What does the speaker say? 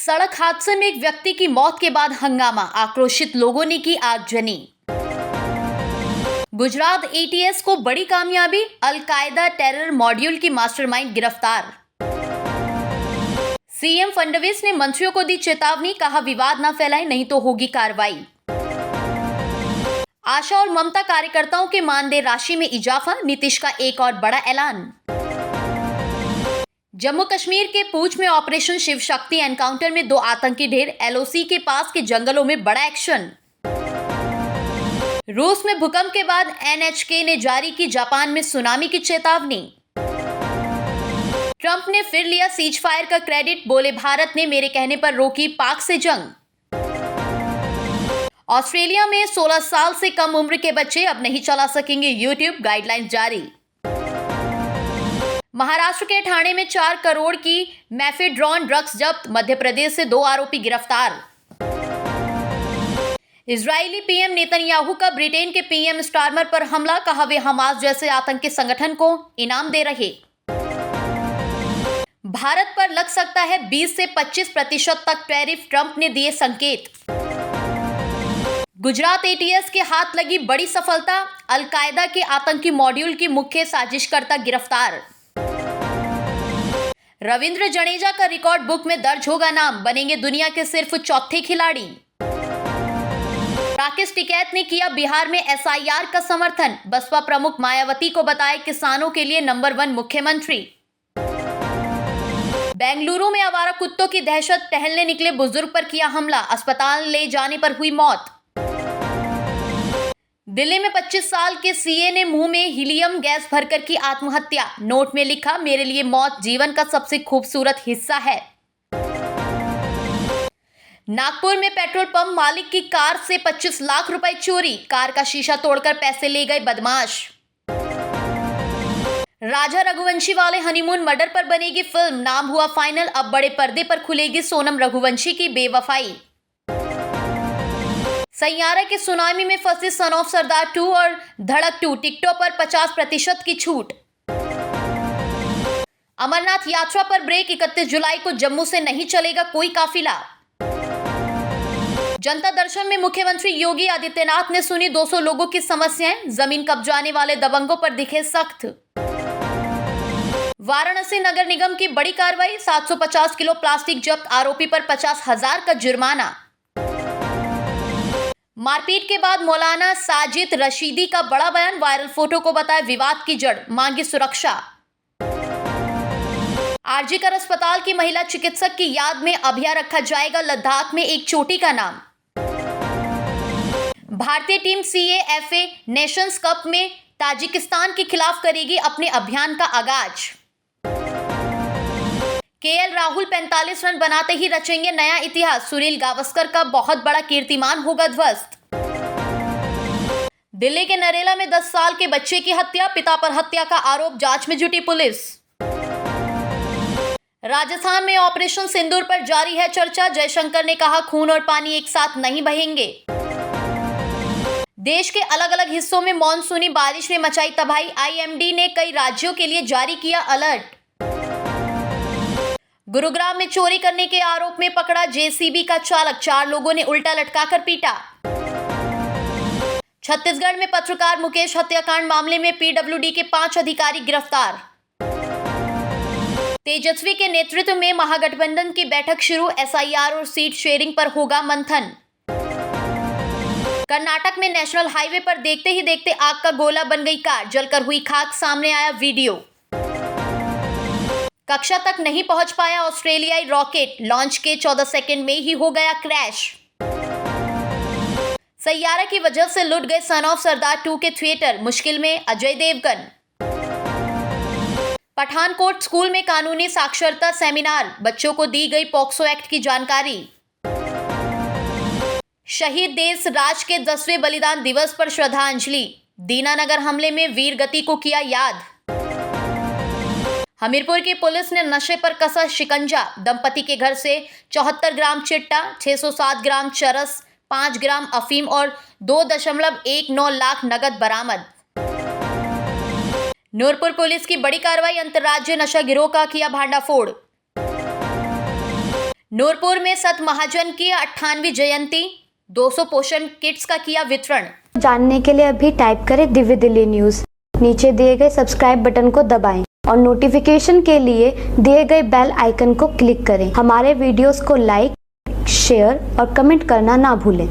सड़क हादसे में एक व्यक्ति की मौत के बाद हंगामा, आक्रोशित लोगों ने की आगजनी। गुजरात एटीएस को बड़ी कामयाबी, अल-कायदा टेरर मॉड्यूल की मास्टरमाइंड गिरफ्तार। सीएम फडणवीस ने मंत्रियों को दी चेतावनी, कहा विवाद न फैलाएं नहीं तो होगी कार्रवाई। आशा और ममता कार्यकर्ताओं के मानदेय राशि में इजाफा, नीतीश का एक और बड़ा ऐलान। जम्मू कश्मीर के पूंछ में ऑपरेशन शिव शक्ति एनकाउंटर में 2 आतंकी ढेर, एलओसी के पास के जंगलों में बड़ा एक्शन। रूस में भूकंप के बाद एनएचके ने जारी की जापान में सुनामी की चेतावनी। ट्रंप ने फिर लिया सीज फायर का क्रेडिट, बोले भारत ने मेरे कहने पर रोकी पाक से जंग। ऑस्ट्रेलिया में 16 साल से कम उम्र के बच्चे अब नहीं चला सकेंगे यूट्यूब, गाइडलाइंस जारी। महाराष्ट्र के ठाणे में 4 करोड़ की मैफेड्रॉन ड्रग्स जब्त, मध्य प्रदेश से 2 आरोपी गिरफ्तार। इजरायली पीएम नेतन्याहू का ब्रिटेन के पीएम स्टारमर पर हमला, कहा वे हमास जैसे आतंकी संगठन को इनाम दे रहे। भारत पर लग सकता है 20 से 25% तक टैरिफ, ट्रंप ने दिए संकेत। गुजरात एटीएस के हाथ लगी बड़ी सफलता, अल-कायदा के आतंकी मॉड्यूल की मुख्य साजिशकर्ता गिरफ्तार। रविंद्र जडेजा का रिकॉर्ड बुक में दर्ज होगा नाम, बनेंगे दुनिया के सिर्फ 4थे खिलाड़ी। राकेश टिकैत ने किया बिहार में एसआईआर का समर्थन, बसपा प्रमुख मायावती को बताया किसानों के लिए नंबर 1 मुख्यमंत्री। बेंगलुरु में आवारा कुत्तों की दहशत, टहलने निकले बुजुर्ग पर किया हमला, अस्पताल ले जाने पर हुई मौत। दिल्ली में 25 साल के सीए ने मुंह में हीलियम गैस भरकर की आत्महत्या, नोट में लिखा मेरे लिए मौत जीवन का सबसे खूबसूरत हिस्सा है। नागपुर में पेट्रोल पंप मालिक की कार से 25 लाख रुपए चोरी, कार का शीशा तोड़कर पैसे ले गए बदमाश। राजा रघुवंशी वाले हनीमून मर्डर पर बनेगी फिल्म, नाम हुआ फाइनल, अब बड़े पर्दे पर खुलेगी सोनम रघुवंशी की बेवफाई। सैयारा के सुनामी में फंसे सन ऑफ सरदार 2 और धड़क 2, टिकटों पर 50% की छूट। अमरनाथ यात्रा पर ब्रेक, 31 जुलाई को जम्मू से नहीं चलेगा कोई काफिला। जनता दर्शन में मुख्यमंत्री योगी आदित्यनाथ ने सुनी 200 लोगों की समस्याएं, जमीन कब्जाने वाले दबंगों पर दिखे सख्त। वाराणसी नगर निगम की बड़ी कार्रवाई, 750 किलो प्लास्टिक जब्त, आरोपी पर 50,000 का जुर्माना। मारपीट के बाद मौलाना साजिद रशीदी का बड़ा बयान, वायरल फोटो को बताया विवाद की जड़, मांगी सुरक्षा। आरजीकर अस्पताल की महिला चिकित्सक की याद में अभिया रखा जाएगा लद्दाख में एक चोटी का नाम। भारतीय टीम सीएएफए नेशंस कप में ताजिकिस्तान के खिलाफ करेगी अपने अभियान का आगाज। केएल राहुल 45 रन बनाते ही रचेंगे नया इतिहास, सुनील गावस्कर का बहुत बड़ा कीर्तिमान होगा ध्वस्त। दिल्ली के नरेला में 10 साल के बच्चे की हत्या, पिता पर हत्या का आरोप, जांच में जुटी पुलिस। राजस्थान में ऑपरेशन सिंदूर पर जारी है चर्चा, जयशंकर ने कहा खून और पानी एक साथ नहीं बहेंगे। देश के अलग अलग हिस्सों में मॉनसूनी बारिश ने मचाई तबाही, आईएमडी ने कई राज्यों के लिए जारी किया अलर्ट। गुरुग्राम में चोरी करने के आरोप में पकड़ा जेसीबी का चालक, 4 लोगों ने उल्टा लटकाकर पीटा। छत्तीसगढ़ में पत्रकार मुकेश हत्याकांड मामले में पीडब्ल्यूडी के 5 अधिकारी गिरफ्तार। तेजस्वी के नेतृत्व में महागठबंधन की बैठक शुरू, एसआईआर और सीट शेयरिंग पर होगा मंथन। कर्नाटक में नेशनल हाईवे पर देखते ही देखते आग का गोला बन गई कार, जलकर हुई खाक, सामने आया वीडियो। कक्षा तक नहीं पहुंच पाया ऑस्ट्रेलियाई रॉकेट, लॉन्च के 14 सेकंड में ही हो गया क्रैश। सैयारा की वजह से लुट गए सन ऑफ सरदार 2 के थिएटर, मुश्किल में अजय देवगन। पठानकोट स्कूल में कानूनी साक्षरता सेमिनार, बच्चों को दी गई पॉक्सो एक्ट की जानकारी। शहीद देश राज के 10वें बलिदान दिवस पर श्रद्धांजलि, दीनानगर हमले में वीर गति को किया याद। हमीरपुर की पुलिस ने नशे पर कसा शिकंजा, दंपति के घर से 74 ग्राम चिट्टा, 607 ग्राम चरस, 5 ग्राम अफीम और 2.19 लाख नगद बरामद। नूरपुर पुलिस की बड़ी कार्रवाई, अंतर्राज्यीय नशा गिरोह का किया भांडाफोड़। नूरपुर में संत महाजन की 98वीं जयंती, 200 पोषण किट्स का किया वितरण। जानने के लिए अभी टाइप करें दिव्य दिल्ली न्यूज। नीचे दिए गए सब्सक्राइब बटन को दबाएं और नोटिफिकेशन के लिए दिए गए बेल आइकन को क्लिक करें। हमारे वीडियोस को लाइक, शेयर और कमेंट करना ना भूलें।